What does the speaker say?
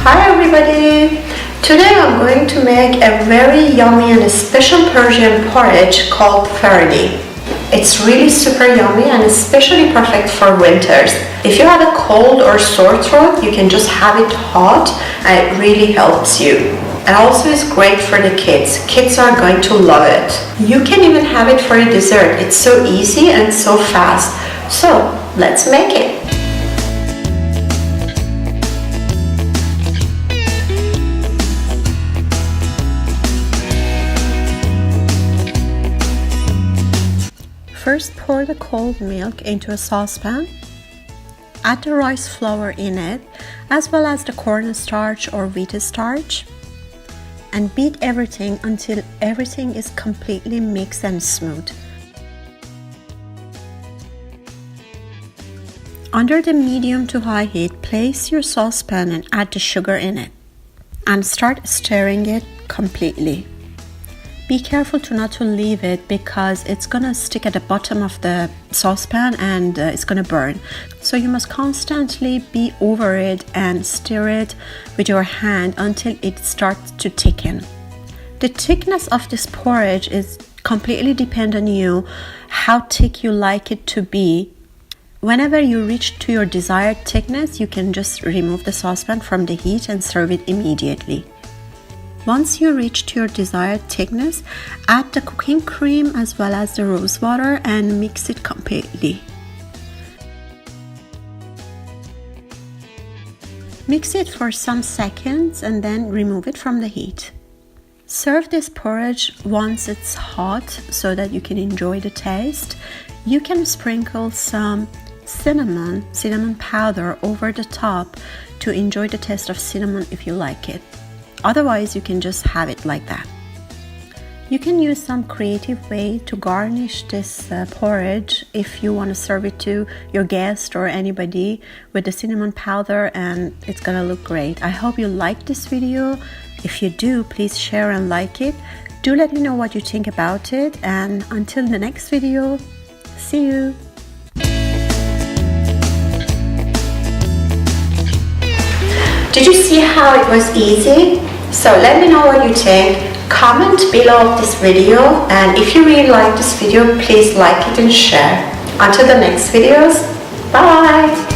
Hi everybody! Today I'm going to make a very yummy and special Persian porridge called fardi. It's really super yummy and especially perfect for winters. If you have a cold or sore throat, you can just have it hot and it really helps you. And also it's great for the kids. Kids are going to love it. You can even have it for a dessert. It's so easy and so fast. So let's make it. First, pour the cold milk into a saucepan. Add the rice flour in it, as well as the cornstarch or wheat starch, and beat everything until everything is completely mixed and smooth. Under the medium to high heat, place your saucepan and add the sugar in it, and start stirring it completely. Be careful to leave it because it's gonna stick at the bottom of the saucepan and it's gonna burn. So you must constantly be over it and stir it with your hand until it starts to thicken. The thickness of this porridge is completely dependent on you, how thick you like it to be. Whenever you reach to your desired thickness, you can just remove the saucepan from the heat and serve it immediately. Once you reach to your desired thickness, add the cooking cream as well as the rose water and mix it completely. Mix it for some seconds and then remove it from the heat. Serve this porridge once it's hot so that you can enjoy the taste. You can sprinkle some cinnamon powder over the top to enjoy the taste of cinnamon if you like it. Otherwise, you can just have it like that. You can use some creative way to garnish this porridge if you want to serve it to your guest or anybody with the cinnamon powder, and it's gonna look great. I hope you like this video. If you do, please share and like it. Do let me know what you think about it, and until the next video, see you! Did you see how it was easy? So let me know what you think. Comment below this video, and if you really like this video, please like it and share. Until the next videos, bye!